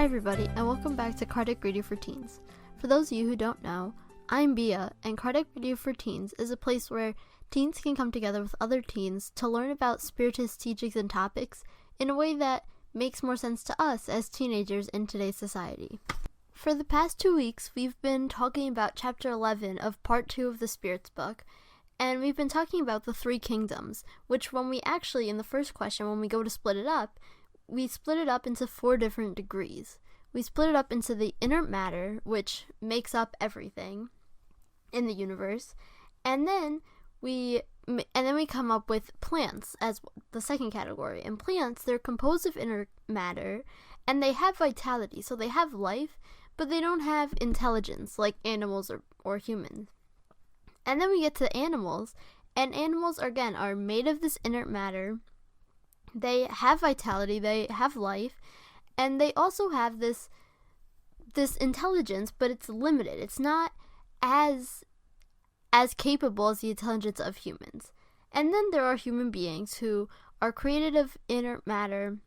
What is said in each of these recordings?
everybody, and welcome back to Kardec Radio for Teens. For those of you who don't know, I'm Bia, and Kardec Radio for Teens is a place where teens can come together with other teens to learn about spiritist teachings and topics in a way that makes more sense to us as teenagers in today's society. For the past 2 weeks, we've been talking about Chapter 11 of Part 2 of the Spirits book, and we've been talking about the three kingdoms, which when we actually, in the first question, when we go to split it up, we split it up into 4 different degrees. We split it up into the inert matter, which makes up everything in the universe, and then we come up with plants as the second category. And plants, they're composed of inert matter, and they have vitality, so they have life, but they don't have intelligence like animals or humans. And then we get to animals, and animals, again, are made of this inert matter. They have vitality, they have life, and they also have this intelligence, but it's limited. It's not as capable as the intelligence of humans. And then there are human beings who are created of inert matter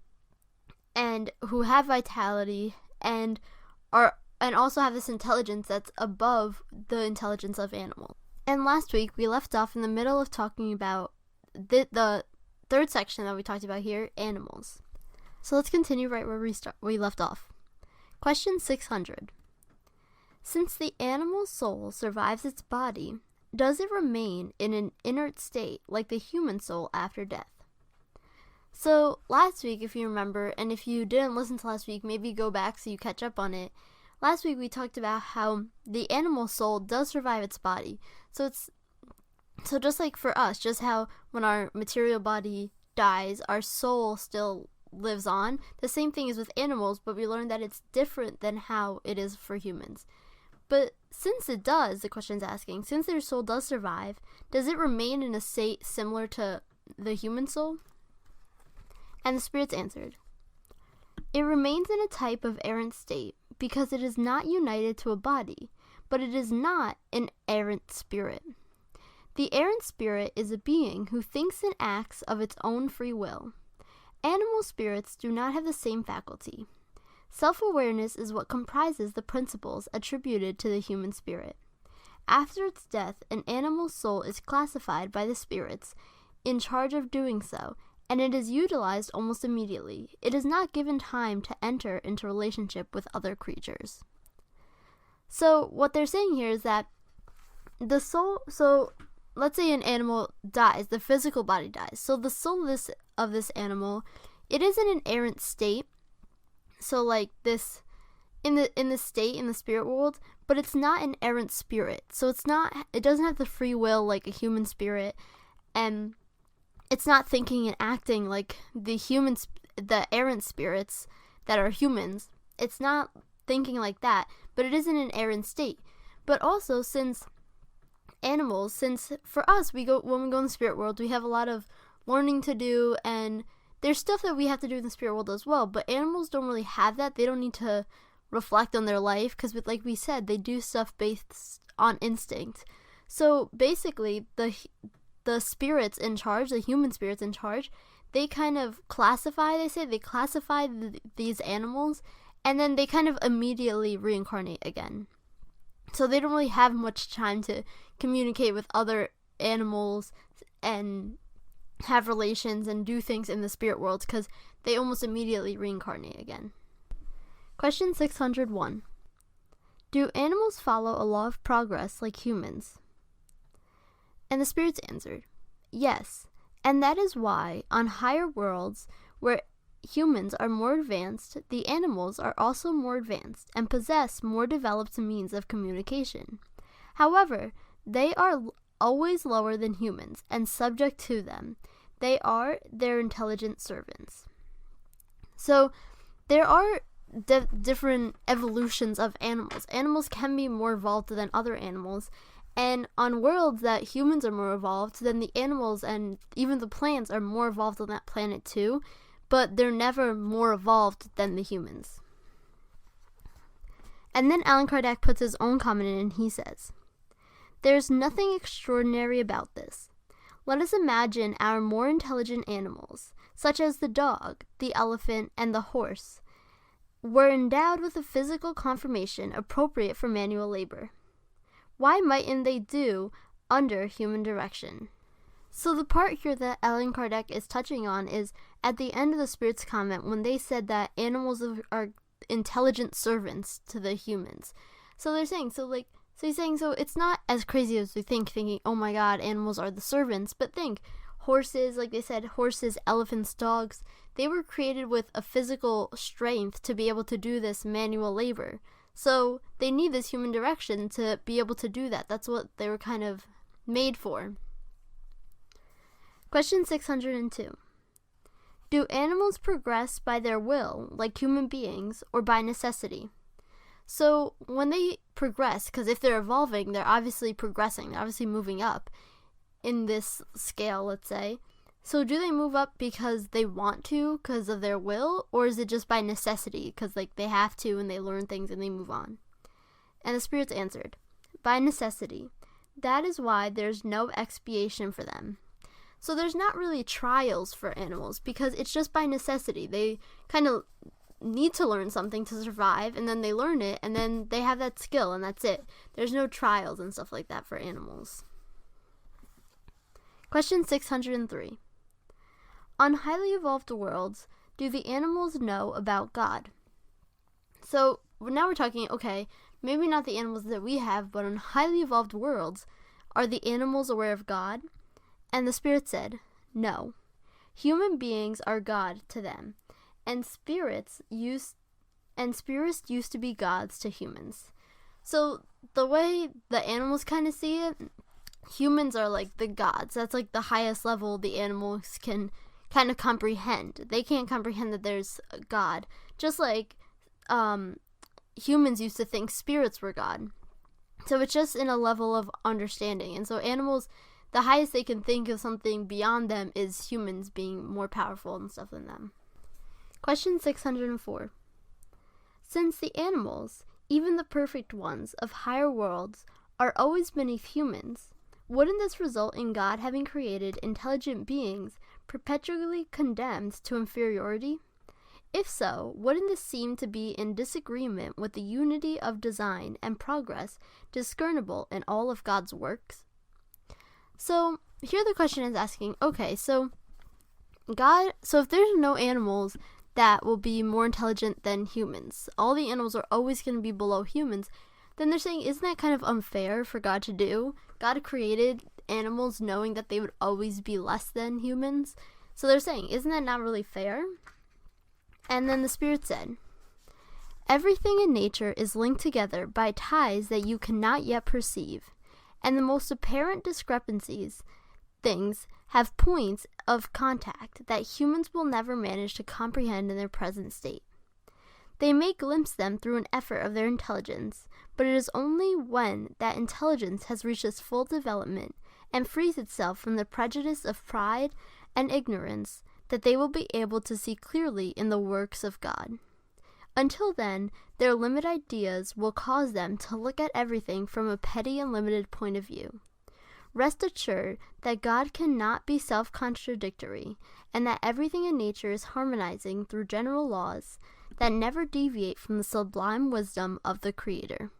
and who have vitality and also have this intelligence that's above the intelligence of animals. And last week we left off in the middle of talking about the third section that we talked about here, animals. So let's continue right where we left off. Question 600. Since the animal soul survives its body, does it remain in an inert state like the human soul after death? So last week, if you remember, and if you didn't listen to last week, maybe go back so you catch up on it. Last week we talked about how the animal soul does survive its body. So just like for us, just how when our material body dies, our soul still lives on, the same thing is with animals, but we learned that it's different than how it is for humans. But since it does, the question's asking, since their soul does survive, does it remain in a state similar to the human soul? And the spirits answered, it remains in a type of errant state because it is not united to a body, but it is not an errant spirit. The errant spirit is a being who thinks and acts of its own free will. Animal spirits do not have the same faculty. Self-awareness is what comprises the principles attributed to the human spirit. After its death, an animal soul is classified by the spirits in charge of doing so, and it is utilized almost immediately. It is not given time to enter into relationship with other creatures. So what they're saying here is that the soul, let's say an animal dies, the physical body dies. So the soul of this animal, it is in an errant state. So like this, in the spirit world, but it's not an errant spirit. So it doesn't have the free will like a human spirit, and it's not thinking and acting like the errant spirits that are humans. It's not thinking like that, but it is in an errant state. But also, since for us, when we go in the spirit world, we have a lot of learning to do, and there's stuff that we have to do in the spirit world as well, but animals don't really have that. They don't need to reflect on their life, because like we said, they do stuff based on instinct. So basically, the spirits in charge, the human spirits in charge, they kind of classify these animals, and then they kind of immediately reincarnate again. So they don't really have much time to communicate with other animals and have relations and do things in the spirit world, because they almost immediately reincarnate again. Question 601. Do animals follow a law of progress like humans? And the spirits answered, yes, and that is why on higher worlds where humans are more advanced, the animals are also more advanced and possess more developed means of communication. However, they are always lower than humans and subject to them. They are their intelligent servants. So there are different evolutions of animals. Animals can be more evolved than other animals, and on worlds that humans are more evolved, then the animals and even the plants are more evolved on that planet too, but they're never more evolved than the humans. And then Allan Kardec puts his own comment in, and he says, there's nothing extraordinary about this. Let us imagine our more intelligent animals, such as the dog, the elephant, and the horse, were endowed with a physical conformation appropriate for manual labor. Why mightn't they do under human direction? So the part here that Allan Kardec is touching on is at the end of the Spirit's comment when they said that animals are intelligent servants to the humans. So they're saying, so he's saying, so it's not as crazy as we think, thinking, oh my god, animals are the servants, but think, horses, like they said, horses, elephants, dogs, they were created with a physical strength to be able to do this manual labor. So they need this human direction to be able to do that. That's what they were kind of made for. Question 602. Do animals progress by their will, like human beings, or by necessity? So when they progress, because if they're evolving, they're obviously progressing, they're obviously moving up in this scale, let's say. So do they move up because they want to, because of their will, or is it just by necessity, because they have to and they learn things and they move on? And the Spirits answered, by necessity. That is why there's no expiation for them. So there's not really trials for animals because it's just by necessity. They kind of need to learn something to survive, and then they learn it, and then they have that skill, and that's it. There's no trials and stuff like that for animals. Question 603. On highly evolved worlds, do the animals know about God? So now we're talking, okay, maybe not the animals that we have, but on highly evolved worlds, are the animals aware of God? And the Spirit said, no. Human beings are God to them, and spirits used to be gods to humans. So the way the animals kind of see it, humans are like the gods. That's like the highest level the animals can kind of comprehend. They can't comprehend that there's a God. Just like humans used to think spirits were God. So it's just in a level of understanding. And so animals, the highest they can think of something beyond them is humans being more powerful and stuff than them. Question 604. Since the animals, even the perfect ones of higher worlds, are always beneath humans, wouldn't this result in God having created intelligent beings perpetually condemned to inferiority? If so, wouldn't this seem to be in disagreement with the unity of design and progress discernible in all of God's works? So here the question is asking, okay, so if there's no animals that will be more intelligent than humans, all the animals are always going to be below humans, then they're saying, isn't that kind of unfair for God to do? God created animals knowing that they would always be less than humans. So they're saying, isn't that not really fair? And then the Spirit said, everything in nature is linked together by ties that you cannot yet perceive, and the most apparent things have points of contact that humans will never manage to comprehend in their present state. They may glimpse them through an effort of their intelligence, but it is only when that intelligence has reached its full development and frees itself from the prejudice of pride and ignorance that they will be able to see clearly in the works of God. Until then, their limited ideas will cause them to look at everything from a petty and limited point of view. Rest assured that God cannot be self-contradictory, and that everything in nature is harmonizing through general laws that never deviate from the sublime wisdom of the Creator.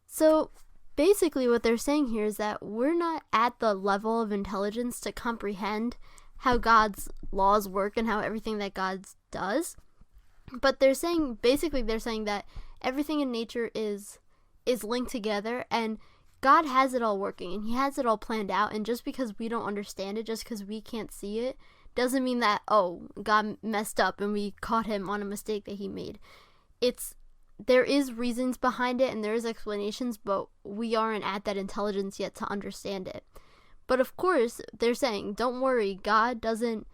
So, basically what they're saying here is that we're not at the level of intelligence to comprehend how God's laws work and how everything that God does. But they're saying that everything in nature is linked together, and God has it all working, and He has it all planned out, and just because we don't understand it, just because we can't see it, doesn't mean that, oh, God messed up and we caught Him on a mistake that He made. There is reasons behind it, and there is explanations, but we aren't at that intelligence yet to understand it. But of course, they're saying, don't worry, God doesn't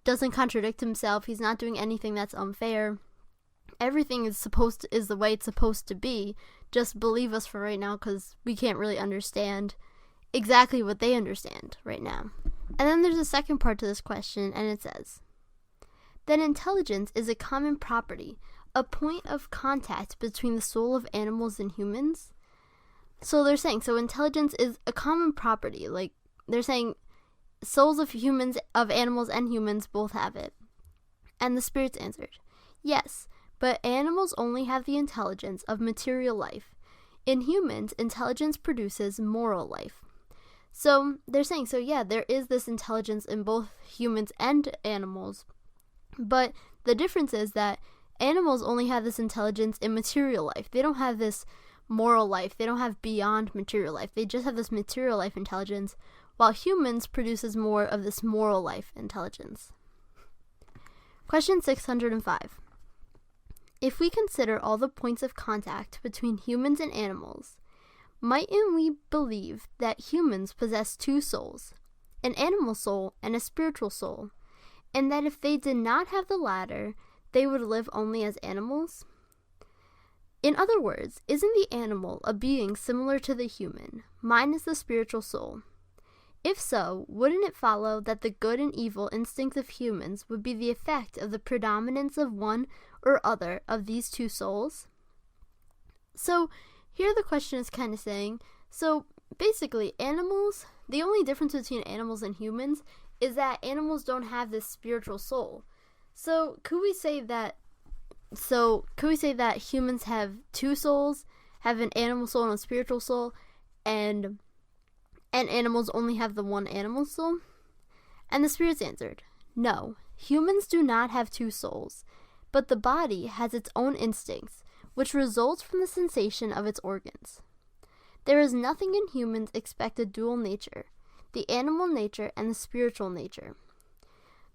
contradict Himself. He's not doing anything that's unfair. Everything is the way it's supposed to be. Just believe us for right now, because we can't really understand exactly what they understand right now. And then there's a second part to this question, and it says, then intelligence is a common property, a point of contact between the soul of animals and humans. So they're saying, so intelligence is a common property, like they're saying souls of humans, of animals and humans both have it. And the Spirits answered, yes, but animals only have the intelligence of material life. In humans, intelligence produces moral life. So they're saying, so yeah, there is this intelligence in both humans and animals, but the difference is that animals only have this intelligence in material life. They don't have this moral life. They don't have beyond material life. They just have this material life intelligence, while humans produces more of this moral life intelligence. Question 605. If we consider all the points of contact between humans and animals, mightn't we believe that humans possess two souls, an animal soul and a spiritual soul, and that if they did not have the latter, they would live only as animals? In other words, isn't the animal a being similar to the human, minus the spiritual soul? If so, wouldn't it follow that the good and evil instincts of humans would be the effect of the predominance of one or other of these two souls? So, here the question is kind of saying, so basically animals, the only difference between animals and humans is that animals don't have this spiritual soul. So, could we say that humans have two souls, have an animal soul and a spiritual soul, and animals only have the one animal soul? And the spirits answered, no, humans do not have two souls, but the body has its own instincts, which results from the sensation of its organs. There is nothing in humans except a dual nature, the animal nature and the spiritual nature.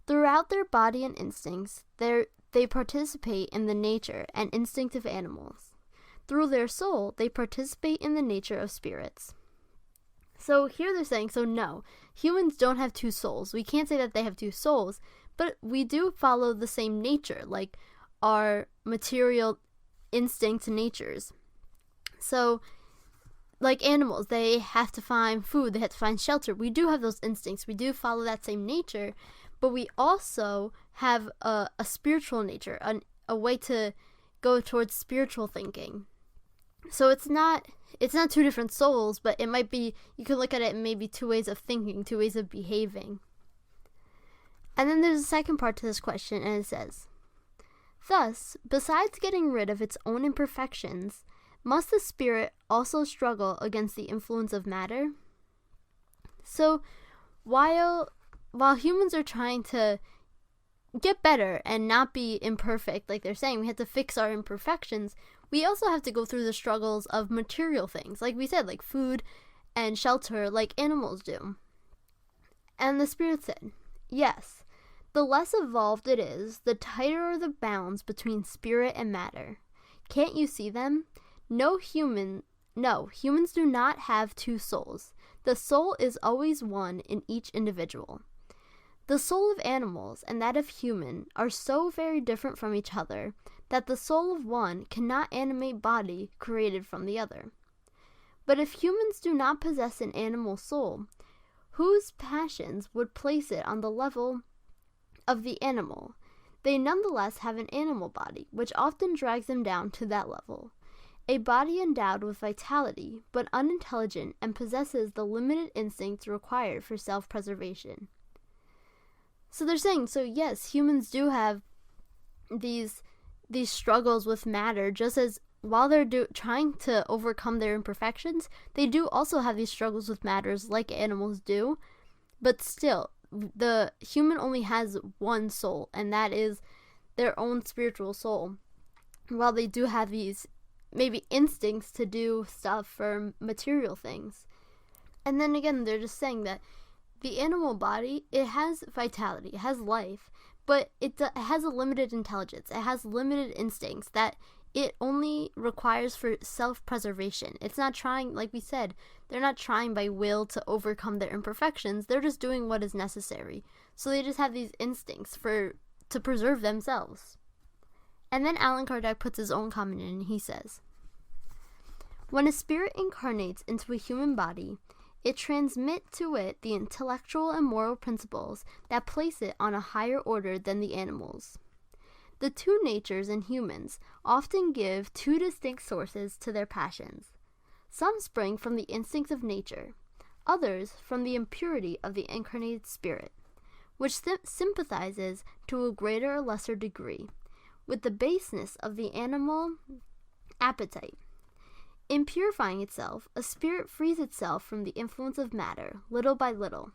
Throughout their body and instincts, they participate in the nature and instinct of animals. Through their soul, they participate in the nature of spirits. So here they're saying, so no, humans don't have two souls. We can't say that they have two souls, but we do follow the same nature, like our material instinct natures. So, like animals, they have to find food, they have to find shelter. We do have those instincts. We do follow that same nature, but we also have a spiritual nature, a way to go towards spiritual thinking. So it's not two different souls, but it might be, you could look at it in maybe two ways of thinking, two ways of behaving. And then there's a second part to this question, and it says, thus, besides getting rid of its own imperfections, must the spirit also struggle against the influence of matter? So, while humans are trying to get better and not be imperfect, like they're saying, we have to fix our imperfections, we also have to go through the struggles of material things, like we said, like food and shelter, like animals do. And the spirit said, yes, the less evolved it is, the tighter are the bounds between spirit and matter. Can't you see them? No, humans do not have two souls. The soul is always one in each individual. The soul of animals and that of human are so very different from each other that the soul of one cannot animate body created from the other. But if humans do not possess an animal soul, whose passions would place it on the level of the animal, they nonetheless have an animal body, which often drags them down to that level. A body endowed with vitality, but unintelligent and possesses the limited instincts required for self-preservation. So they're saying, so yes, humans do have these struggles with matter, just as while they're trying to overcome their imperfections, they do also have these struggles with matters like animals do, but still, the human only has one soul, and that is their own spiritual soul, while they do have these maybe instincts to do stuff for material things. And then again, they're just saying that the animal body, it has vitality, it has life, but it has a limited intelligence, it has limited instincts that it only requires for self-preservation. It's not trying, like we said, they're not trying by will to overcome their imperfections, they're just doing what is necessary. So they just have these instincts to preserve themselves. And then Allan Kardec puts his own comment in, and he says, when a spirit incarnates into a human body, it transmits to it the intellectual and moral principles that place it on a higher order than the animals. The two natures in humans often give two distinct sources to their passions. Some spring from the instincts of nature, others from the impurity of the incarnated spirit, which sympathizes to a greater or lesser degree with the baseness of the animal appetite. In purifying itself, a spirit frees itself from the influence of matter, little by little.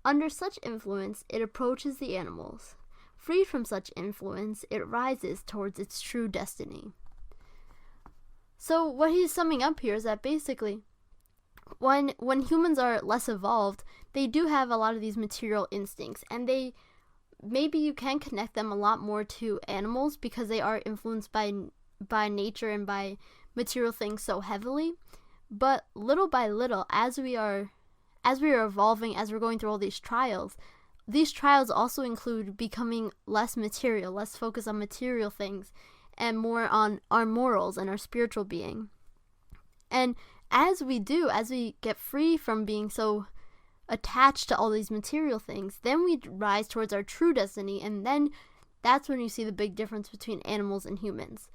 Under such influence, it approaches the animals. Freed from such influence, it rises towards its true destiny. So what he's summing up here is that basically, when humans are less evolved, they do have a lot of these material instincts, and maybe you can connect them a lot more to animals because they are influenced by nature and by material things so heavily. But little by little, as we are evolving, as we're going through all these trials also include becoming less material, less focused on material things, and more on our morals and our spiritual being. And as we get free from being so attached to all these material things, then we rise towards our true destiny, and then that's when you see the big difference between animals and humans.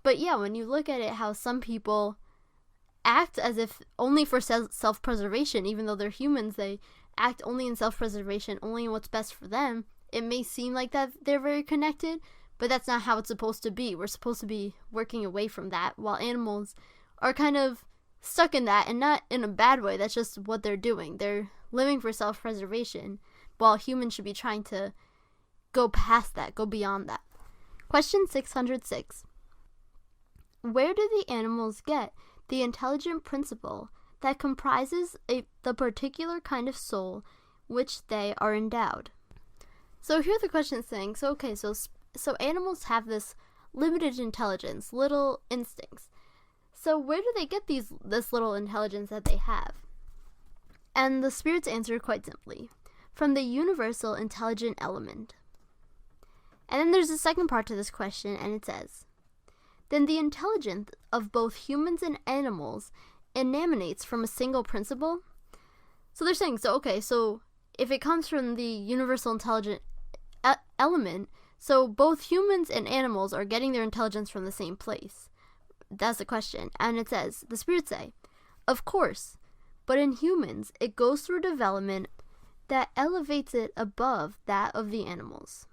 But yeah, when you look at it, how some people act as if only for self-preservation, even though they're humans, they act only in self-preservation, only in what's best for them. It may seem like that they're very connected, but that's not how it's supposed to be. We're supposed to be working away from that, while animals are kind of stuck in that, and not in a bad way. That's just what they're doing. They're living for self-preservation, while humans should be trying to go past that, go beyond that. Question 606. Where do the animals get the intelligent principle that comprises the particular kind of soul which they are endowed? So here the question is saying, so animals have this limited intelligence, little instincts. So where do they get this little intelligence that they have? And the spirits answer quite simply, from the universal intelligent element. And then there's a second part to this question, and it says, then the intelligence of both humans and animals emanates from a single principle? So they're saying, so if it comes from the universal intelligent element, so both humans and animals are getting their intelligence from the same place. That's the question. And it says, the spirits say, of course, but in humans, it goes through development that elevates it above that of the animals.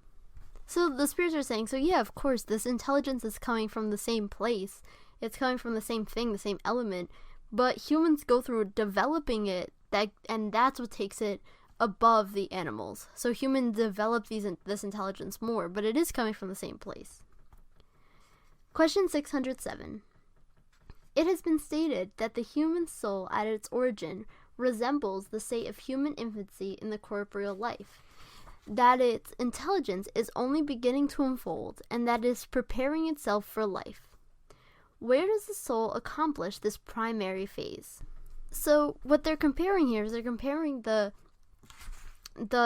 So the spirits are saying, so yeah, of course, this intelligence is coming from the same place. It's coming from the same thing, the same element. But humans go through developing it, and that's what takes it above the animals. So humans develop this intelligence more, but it is coming from the same place. Question 607. It has been stated that the human soul at its origin resembles the state of human infancy in the corporeal life, that its intelligence is only beginning to unfold, and that it is preparing itself for life. Where does the soul accomplish this primary phase? So what they're comparing here is they're comparing the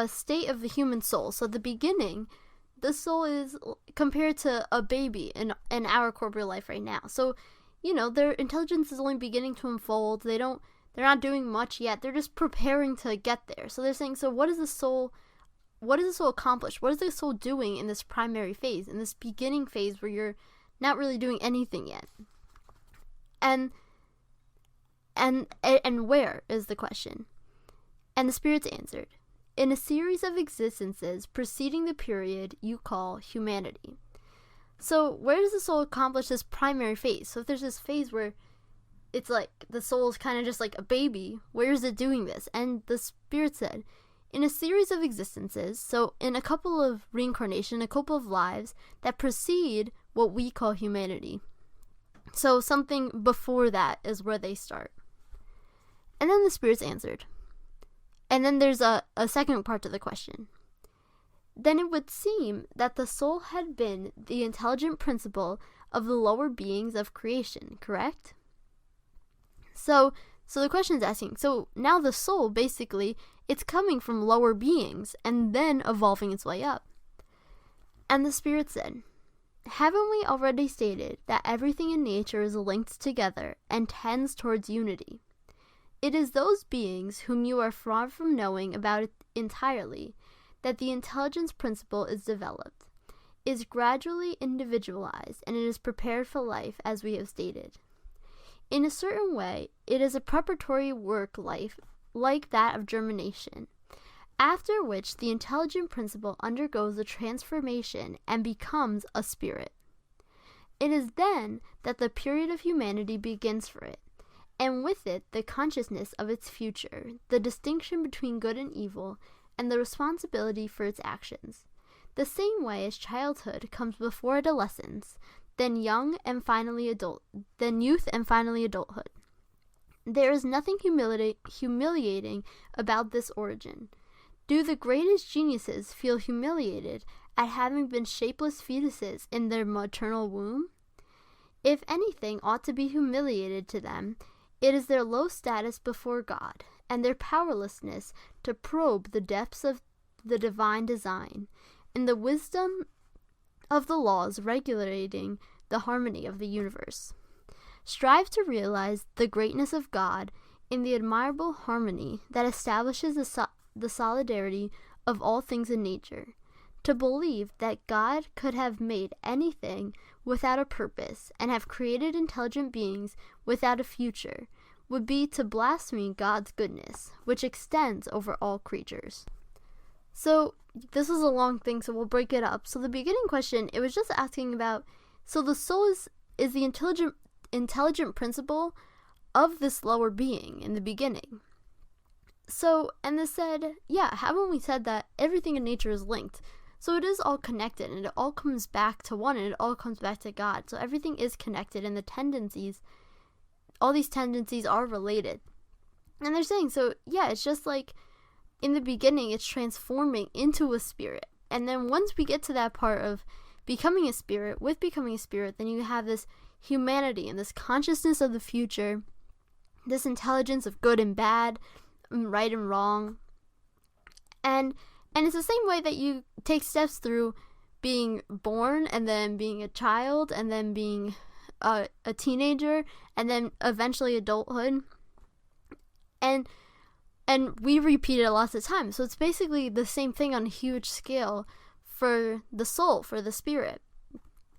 state of the human soul. So the beginning, the soul is compared to a baby in our corporeal life right now. So, their intelligence is only beginning to unfold. They're not doing much yet. They're just preparing to get there. So they're saying, so what does the soul accomplish? What is the soul doing in this primary phase, in this beginning phase where you're not really doing anything yet? And where is the question? And the spirits answered, in a series of existences preceding the period you call humanity. So where does the soul accomplish this primary phase? So if there's this phase where it's like the soul is kind of just like a baby, where is it doing this? And the spirit said, in a series of existences, so in a couple of reincarnation, a couple of lives that precede what we call humanity. So something before that is where they start. And then the spirits answered. And then there's a second part to the question. Then it would seem that the soul had been the intelligent principle of the lower beings of creation, correct? So the question is asking, so now the soul, basically, it's coming from lower beings and then evolving its way up. And the spirit said, haven't we already stated that everything in nature is linked together and tends towards unity? It is those beings whom you are far from knowing about it entirely that the intelligence principle is developed, is gradually individualized, and it is prepared for life, as we have stated. In a certain way, it is a preparatory work life like that of germination, after which the intelligent principle undergoes a transformation and becomes a spirit. It is then that the period of humanity begins for it, and with it the consciousness of its future, the distinction between good and evil, and the responsibility for its actions. The same way as childhood comes before adolescence, then youth and finally adulthood. There is nothing humiliating about this origin. Do the greatest geniuses feel humiliated at having been shapeless fetuses in their maternal womb? If anything ought to be humiliated to them, it is their low status before God, and their powerlessness to probe the depths of the divine design, and the wisdom of the laws regulating the harmony of the universe. Strive to realize the greatness of God in the admirable harmony that establishes the solidarity of all things in nature. To believe that God could have made anything without a purpose and have created intelligent beings without a future would be to blaspheme God's goodness, which extends over all creatures. So this was a long thing, so we'll break it up. So the beginning question, it was just asking about, so the soul is the intelligent principle of this lower being in the beginning. So, and this said, yeah, haven't we said that everything in nature is linked? So it is all connected, and it all comes back to one, and it all comes back to God. So everything is connected, and the tendencies, all these tendencies are related. And they're saying, so yeah, it's just like in the beginning, it's transforming into a spirit. And then once we get to that part of becoming a spirit, with becoming a spirit, then you have this humanity and this consciousness of the future, this intelligence of good and bad, right and wrong. And it's the same way that you take steps through being born and then being a child and then being a teenager and then eventually adulthood. And we repeat it lots of times. So it's basically the same thing on a huge scale for the soul, for the spirit.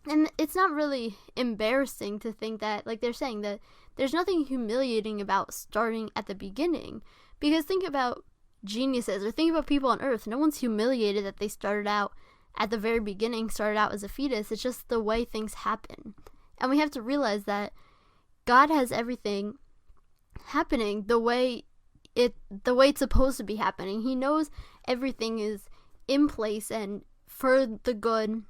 And it's not really embarrassing to think that, like they're saying, that there's nothing humiliating about starting at the beginning. Because think about geniuses, or think about people on Earth. No one's humiliated that they started out at the very beginning, started out as a fetus. It's just the way things happen. And we have to realize that God has everything happening the way it's supposed to be happening. He knows everything is in place and for the good,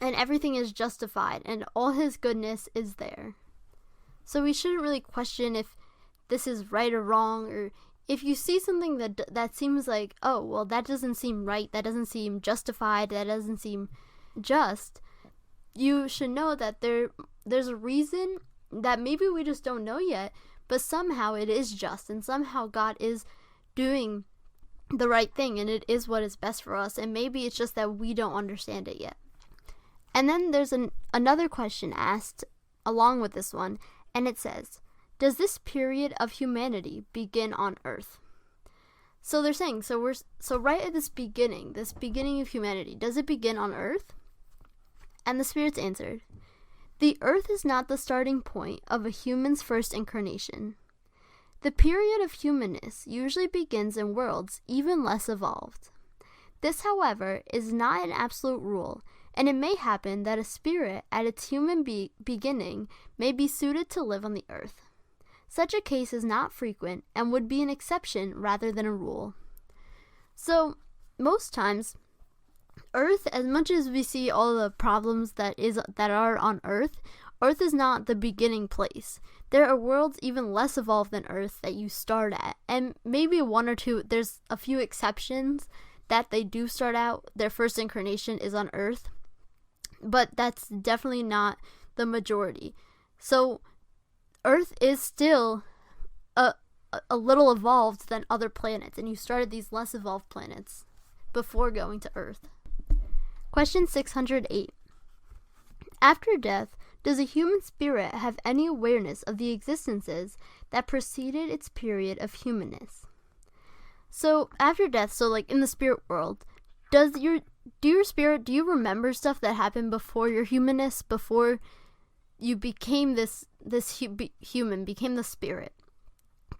and everything is justified, and all his goodness is there. So we shouldn't really question if this is right or wrong, or if you see something that seems like, oh, well, that doesn't seem right, that doesn't seem justified, that doesn't seem just, you should know that there's a reason that maybe we just don't know yet, but somehow it is just, and somehow God is doing the right thing, and it is what is best for us, and maybe it's just that we don't understand it yet. And then there's another question asked along with this one, and it says, does this period of humanity begin on Earth? So they're saying, so right at this beginning of humanity, does it begin on Earth? And the spirits answered, the Earth is not the starting point of a human's first incarnation. The period of humanness usually begins in worlds even less evolved. This, however, is not an absolute rule, and it may happen that a spirit at its human beginning may be suited to live on the Earth. Such a case is not frequent and would be an exception rather than a rule. So, most times, Earth, as much as we see all the problems that are on Earth is not the beginning place. There are worlds even less evolved than Earth that you start at, and maybe one or two, there's a few exceptions that they do start out, their first incarnation is on Earth, but that's definitely not the majority. So, Earth is still a little evolved than other planets, and you started these less evolved planets before going to Earth. Question 608. After death, does a human spirit have any awareness of the existences that preceded its period of humanness? So, after death, so like in the spirit world, do you remember stuff that happened before your humanness, before you became this human, became the spirit?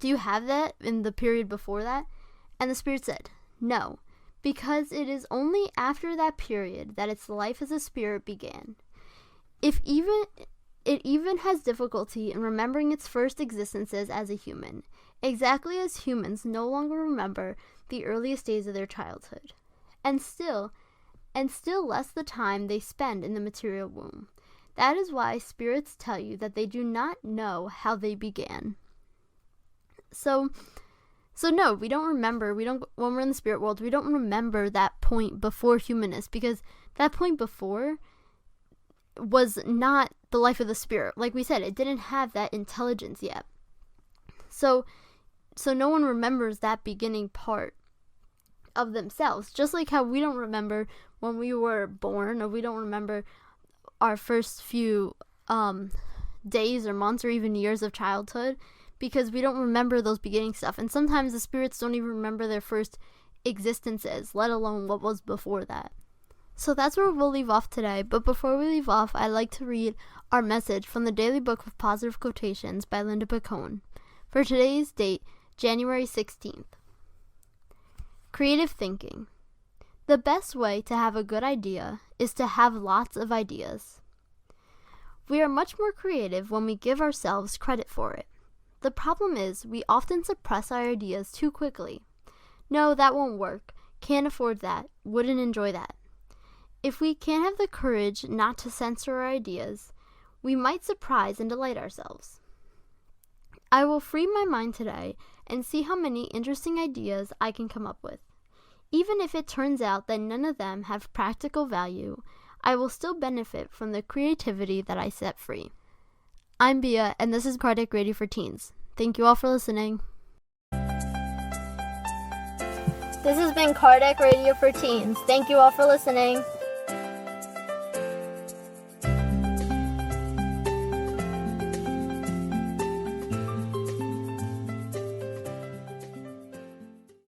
Do you have that in the period before that? And the spirit said, no, because it is only after that period that its life as a spirit began. It even has difficulty in remembering its first existences as a human, exactly as humans no longer remember the earliest days of their childhood, and still less the time they spend in the material womb. That is why spirits tell you that they do not know how they began. So no, we don't remember, when we're in the spirit world, we don't remember that point before humanness, because that point before was not the life of the spirit. Like we said, it didn't have that intelligence yet. So no one remembers that beginning part of themselves, just like how we don't remember when we were born, or we don't remember our first few days or months or even years of childhood, because we don't remember those beginning stuff. And sometimes the spirits don't even remember their first existences, let alone what was before that. So that's where we'll leave off today. But before we leave off, I'd like to read our message from the Daily Book of Positive Quotations by Linda Picone for today's date, January 16th. Creative thinking. The best way to have a good idea is to have lots of ideas. We are much more creative when we give ourselves credit for it. The problem is we often suppress our ideas too quickly. No, that won't work. Can't afford that. Wouldn't enjoy that. If we can't have the courage not to censor our ideas, we might surprise and delight ourselves. I will free my mind today and see how many interesting ideas I can come up with. Even if it turns out that none of them have practical value, I will still benefit from the creativity that I set free. I'm Bia, and this is Kardec Radio for Teens. Thank you all for listening. This has been Kardec Radio for Teens. Thank you all for listening.